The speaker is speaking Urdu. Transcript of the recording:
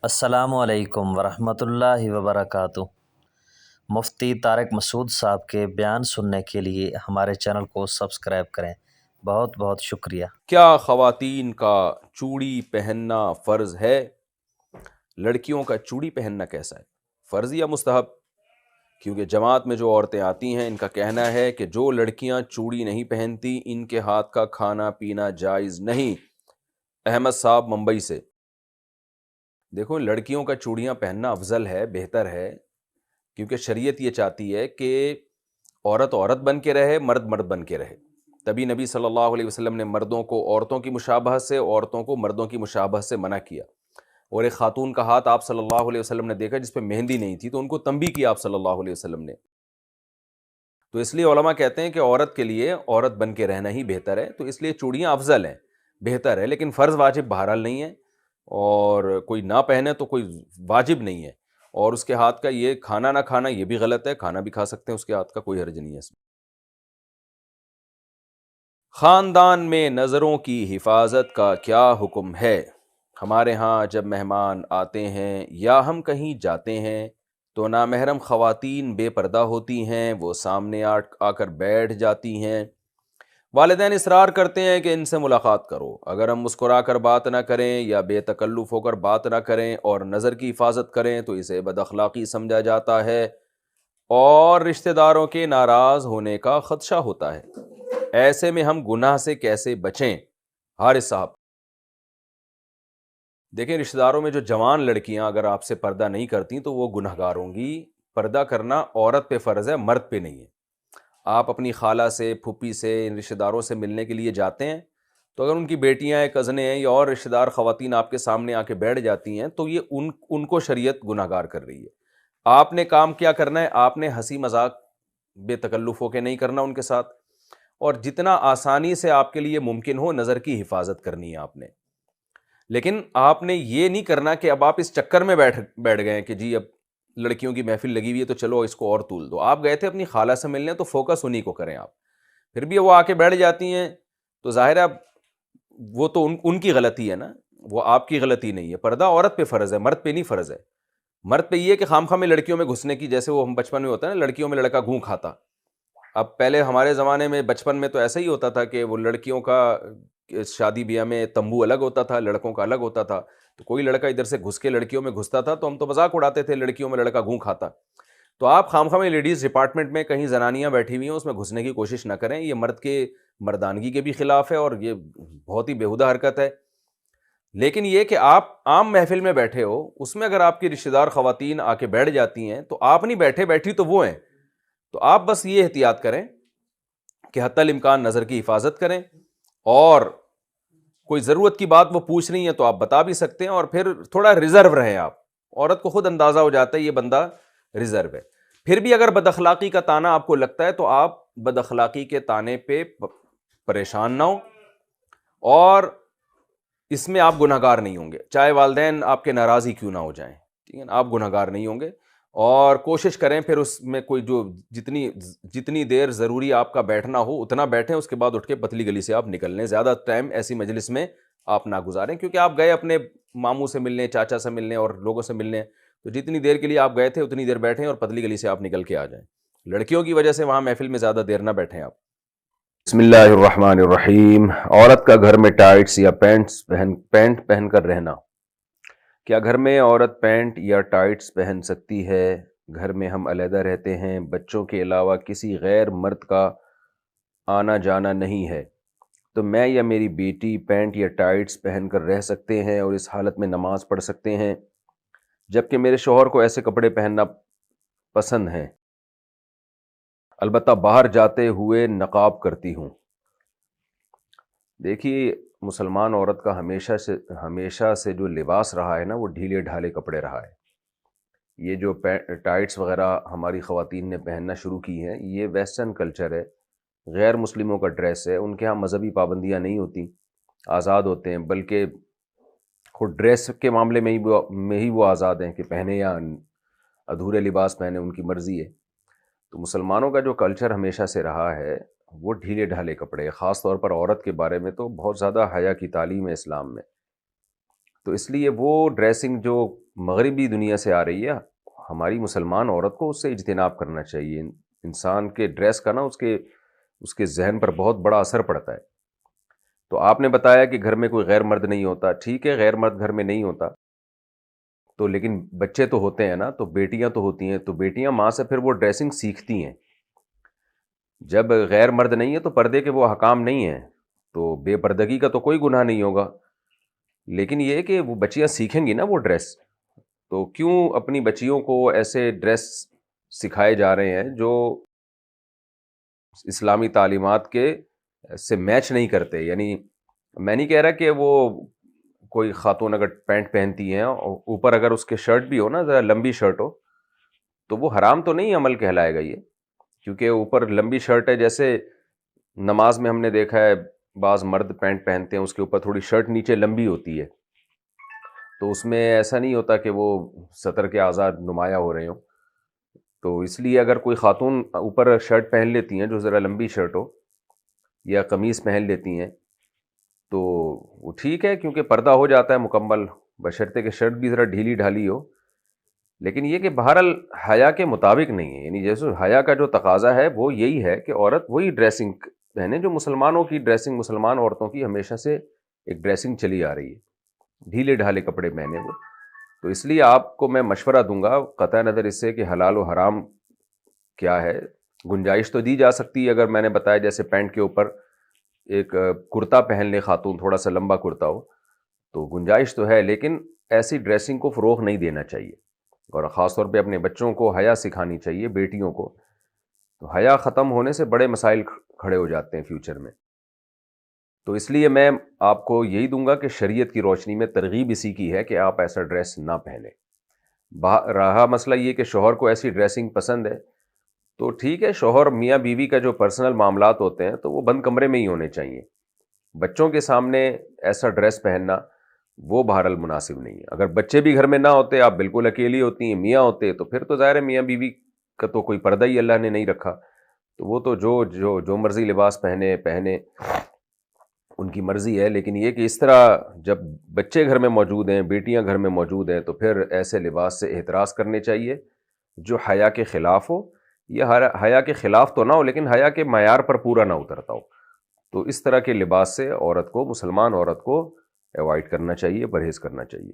السلام علیکم ورحمۃ اللہ وبرکاتہ۔ مفتی طارق مسعود صاحب کے بیان سننے کے لیے ہمارے چینل کو سبسکرائب کریں۔ بہت بہت شکریہ۔ کیا خواتین کا چوڑی پہننا فرض ہے؟ لڑکیوں کا چوڑی پہننا کیسا ہے، فرض یا مستحب؟ کیونکہ جماعت میں جو عورتیں آتی ہیں ان کا کہنا ہے کہ جو لڑکیاں چوڑی نہیں پہنتی ان کے ہاتھ کا کھانا پینا جائز نہیں۔ احمد صاحب ممبئی سے۔ دیکھو، لڑکیوں کا چوڑیاں پہننا افضل ہے، بہتر ہے، کیونکہ شریعت یہ چاہتی ہے کہ عورت عورت بن کے رہے، مرد مرد بن کے رہے۔ تبھی نبی صلی اللہ علیہ وسلم نے مردوں کو عورتوں کی مشابہت سے، عورتوں کو مردوں کی مشابہت سے منع کیا۔ اور ایک خاتون کا ہاتھ آپ صلی اللہ علیہ وسلم نے دیکھا جس پہ مہندی نہیں تھی، تو ان کو تنبیہ کیا آپ صلی اللہ علیہ وسلم نے۔ تو اس لیے علماء کہتے ہیں کہ عورت کے لیے عورت بن کے رہنا ہی بہتر ہے، تو اس لیے چوڑیاں افضل ہیں، بہتر ہے، لیکن فرض واجب بہرحال نہیں ہے، اور کوئی نہ پہنے تو کوئی واجب نہیں ہے۔ اور اس کے ہاتھ کا یہ کھانا نہ کھانا یہ بھی غلط ہے، کھانا بھی کھا سکتے ہیں اس کے ہاتھ کا، کوئی حرج نہیں ہے اس میں۔ خاندان میں نظروں کی حفاظت کا کیا حکم ہے؟ ہمارے ہاں جب مہمان آتے ہیں یا ہم کہیں جاتے ہیں تو نامحرم خواتین بے پردہ ہوتی ہیں، وہ سامنے آ کر بیٹھ جاتی ہیں۔ والدین اصرار کرتے ہیں کہ ان سے ملاقات کرو، اگر ہم مسکرا کر بات نہ کریں یا بے تکلف ہو کر بات نہ کریں اور نظر کی حفاظت کریں تو اسے بد اخلاقی سمجھا جاتا ہے اور رشتہ داروں کے ناراض ہونے کا خدشہ ہوتا ہے۔ ایسے میں ہم گناہ سے کیسے بچیں؟ حارث صاحب۔ دیکھیں، رشتہ داروں میں جو جوان لڑکیاں اگر آپ سے پردہ نہیں کرتی تو وہ گناہ گار ہوں گی۔ پردہ کرنا عورت پہ فرض ہے، مرد پہ نہیں ہے۔ آپ اپنی خالہ سے، پھوپھی سے، ان رشتہ داروں سے ملنے کے لیے جاتے ہیں تو اگر ان کی بیٹیاں ہیں، کزنیں ہیں یا اور رشتہ دار خواتین آپ کے سامنے آ کے بیٹھ جاتی ہیں تو یہ ان کو شریعت گناہ گار کر رہی ہے۔ آپ نے کام کیا کرنا ہے، آپ نے ہنسی مذاق بے تکلف ہو کے نہیں کرنا ان کے ساتھ، اور جتنا آسانی سے آپ کے لیے ممکن ہو نظر کی حفاظت کرنی ہے آپ نے۔ لیکن آپ نے یہ نہیں کرنا کہ اب آپ اس چکر میں بیٹھ گئے کہ جی اب لڑکیوں کی محفل لگی ہوئی ہے تو چلو اس کو اور تول دو۔ آپ گئے تھے اپنی خالہ سے ملنے تو فوکس انہی کو کریں آپ۔ پھر بھی وہ آ کے بیٹھ جاتی ہیں تو ظاہر ہے وہ تو ان کی غلطی ہے نا، وہ آپ کی غلطی نہیں ہے۔ پردہ عورت پہ فرض ہے، مرد پہ نہیں فرض ہے۔ مرد پہ یہ کہ خام خواہ میں لڑکیوں میں گھسنے کی، جیسے وہ ہم بچپن میں ہوتا ہے نا، لڑکیوں میں لڑکا گھوں کھاتا۔ اب پہلے ہمارے زمانے میں بچپن میں تو ایسا ہی ہوتا تھا کہ وہ لڑکیوں کا شادی بیاہ میں تمبو الگ ہوتا تھا، لڑکوں کا الگ ہوتا تھا، تو کوئی لڑکا ادھر سے گھس کے لڑکیوں میں گھستا تھا تو ہم تو مذاق اڑاتے تھے لڑکیوں میں لڑکا گھوں کھاتا۔ تو آپ خامخواہ میں لیڈیز ڈپارٹمنٹ میں کہیں زنانیاں بیٹھی ہوئی ہیں اس میں گھسنے کی کوشش نہ کریں، یہ مرد کے مردانگی کے بھی خلاف ہے اور یہ بہت ہی بیہودہ حرکت ہے۔ لیکن یہ کہ آپ عام محفل میں بیٹھے ہو، اس میں اگر آپ کی رشتہ دار خواتین آ کے بیٹھ جاتی ہیں تو آپ نہیں بیٹھے، بیٹھی تو وہ ہیں، تو آپ بس یہ احتیاط کریں کہ حتی الامکان نظر کی حفاظت کریں، اور کوئی ضرورت کی بات وہ پوچھ رہی ہیں تو آپ بتا بھی سکتے ہیں، اور پھر تھوڑا ریزرو رہیں آپ۔ عورت کو خود اندازہ ہو جاتا ہے یہ بندہ ریزرو ہے۔ پھر بھی اگر بد اخلاقی کا طعنہ آپ کو لگتا ہے تو آپ بد اخلاقی کے طعنے پہ پریشان نہ ہو، اور اس میں آپ گناہ گار نہیں ہوں گے، چاہے والدین آپ کے ناراض ہی کیوں نہ ہو جائیں، ٹھیک ہے نا، آپ گناہ گار نہیں ہوں گے۔ اور کوشش کریں پھر اس میں کوئی جو جتنی دیر ضروری آپ کا بیٹھنا ہو اتنا بیٹھیں، اس کے بعد اٹھ کے پتلی گلی سے آپ نکل لیں۔ زیادہ ٹائم ایسی مجلس میں آپ نہ گزاریں، کیونکہ آپ گئے اپنے ماموں سے ملنے، چاچا سے ملنے اور لوگوں سے ملنے، تو جتنی دیر کے لیے آپ گئے تھے اتنی دیر بیٹھیں اور پتلی گلی سے آپ نکل کے آ جائیں۔ لڑکیوں کی وجہ سے وہاں محفل میں زیادہ دیر نہ بیٹھیں آپ۔ بسم اللہ الرحمن الرحیم۔ عورت کا گھر میں ٹائٹس یا پینٹ پہن کر رہنا۔ کیا گھر میں عورت پینٹ یا ٹائٹس پہن سکتی ہے؟ گھر میں ہم علیحدہ رہتے ہیں، بچوں کے علاوہ کسی غیر مرد کا آنا جانا نہیں ہے، تو میں یا میری بیٹی پینٹ یا ٹائٹس پہن کر رہ سکتے ہیں اور اس حالت میں نماز پڑھ سکتے ہیں، جبکہ میرے شوہر کو ایسے کپڑے پہننا پسند ہیں، البتہ باہر جاتے ہوئے نقاب کرتی ہوں۔ دیکھیے، مسلمان عورت کا ہمیشہ سے جو لباس رہا ہے نا، وہ ڈھیلے ڈھالے کپڑے رہا ہے۔ یہ جو ٹائٹس وغیرہ ہماری خواتین نے پہننا شروع کی ہیں، یہ ویسٹرن کلچر ہے، غیر مسلموں کا ڈریس ہے۔ ان کے ہاں مذہبی پابندیاں نہیں ہوتی، آزاد ہوتے ہیں، بلکہ خود ڈریس کے معاملے میں ہی وہ آزاد ہیں کہ پہنے یا ادھورے لباس پہنے، ان کی مرضی ہے۔ تو مسلمانوں کا جو کلچر ہمیشہ سے رہا ہے وہ ڈھیلے ڈھالے کپڑے، خاص طور پر عورت کے بارے میں تو بہت زیادہ حیا کی تعلیم ہے اسلام میں۔ تو اس لیے وہ ڈریسنگ جو مغربی دنیا سے آ رہی ہے، ہماری مسلمان عورت کو اس سے اجتناب کرنا چاہیے. انسان کے ڈریس کا نا اس کے ذہن پر بہت بڑا اثر پڑتا ہے. تو آپ نے بتایا کہ گھر میں کوئی غیر مرد نہیں ہوتا، ٹھیک ہے غیر مرد گھر میں نہیں ہوتا تو لیکن بچے تو ہوتے ہیں نا، تو بیٹیاں تو ہوتی ہیں، تو بیٹیاں ماں سے پھر وہ ڈریسنگ سیکھتی ہیں. جب غیر مرد نہیں ہے تو پردے کے وہ احکام نہیں ہیں، تو بے پردگی کا تو کوئی گناہ نہیں ہوگا، لیکن یہ کہ وہ بچیاں سیکھیں گی نا وہ ڈریس. تو کیوں اپنی بچیوں کو ایسے ڈریس سکھائے جا رہے ہیں جو اسلامی تعلیمات کے سے میچ نہیں کرتے؟ یعنی میں نہیں کہہ رہا کہ وہ کوئی خاتون اگر پینٹ پہنتی ہیں اوپر اگر اس کے شرٹ بھی ہو نا، ذرا لمبی شرٹ ہو، تو وہ حرام تو نہیں عمل کہلائے گا یہ، کیونکہ اوپر لمبی شرٹ ہے. جیسے نماز میں ہم نے دیکھا ہے بعض مرد پینٹ پہنتے ہیں، اس کے اوپر تھوڑی شرٹ نیچے لمبی ہوتی ہے، تو اس میں ایسا نہیں ہوتا کہ وہ سطر کے اعضاء نمایاں ہو رہے ہوں. تو اس لیے اگر کوئی خاتون اوپر شرٹ پہن لیتی ہیں جو ذرا لمبی شرٹ ہو، یا قمیص پہن لیتی ہیں، تو وہ ٹھیک ہے کیونکہ پردہ ہو جاتا ہے مکمل، بشرطے کہ شرٹ بھی ذرا ڈھیلی ڈھالی ہو. لیکن یہ کہ بہرحال حیا کے مطابق نہیں ہے، یعنی جیسے حیا کا جو تقاضا ہے وہ یہی ہے کہ عورت وہی ڈریسنگ پہنے جو مسلمانوں کی ڈریسنگ، مسلمان عورتوں کی ہمیشہ سے ایک ڈریسنگ چلی آ رہی ہے، ڈھیلے ڈھالے کپڑے پہنے وہ. تو اس لیے آپ کو میں مشورہ دوں گا، قطع نظر اس سے کہ حلال و حرام کیا ہے، گنجائش تو دی جا سکتی ہے. اگر میں نے بتایا جیسے پینٹ کے اوپر ایک کرتا پہن لے خاتون، تھوڑا سا لمبا کرتا ہو، تو گنجائش تو ہے، لیکن ایسی ڈریسنگ کو فروغ نہیں دینا چاہیے، اور خاص طور پہ اپنے بچوں کو حیا سکھانی چاہیے، بیٹیوں کو. تو حیا ختم ہونے سے بڑے مسائل کھڑے ہو جاتے ہیں فیوچر میں. تو اس لیے میں آپ کو یہی دوں گا کہ شریعت کی روشنی میں ترغیب اسی کی ہے کہ آپ ایسا ڈریس نہ پہنیں. رہا مسئلہ یہ کہ شوہر کو ایسی ڈریسنگ پسند ہے، تو ٹھیک ہے، شوہر میاں بیوی کا جو پرسنل معاملات ہوتے ہیں تو وہ بند کمرے میں ہی ہونے چاہیے. بچوں کے سامنے ایسا ڈریس پہننا وہ بہرحال مناسب نہیں ہے. اگر بچے بھی گھر میں نہ ہوتے، آپ بالکل اکیلی ہوتی ہیں، میاں ہوتے، تو پھر تو ظاہر ہے میاں بیوی کا تو کوئی پردہ ہی اللہ نے نہیں رکھا، تو وہ تو جو مرضی لباس پہنے ان کی مرضی ہے. لیکن یہ کہ اس طرح جب بچے گھر میں موجود ہیں، بیٹیاں گھر میں موجود ہیں، تو پھر ایسے لباس سے احتراز کرنے چاہیے جو حیا کے خلاف ہو، یا حیا کے خلاف تو نہ ہو لیکن حیا کے معیار پر پورا نہ اترتا ہو. تو اس طرح کے لباس سے عورت کو، مسلمان عورت کو، ایوائڈ کرنا چاہیے، پرہیز کرنا چاہیے.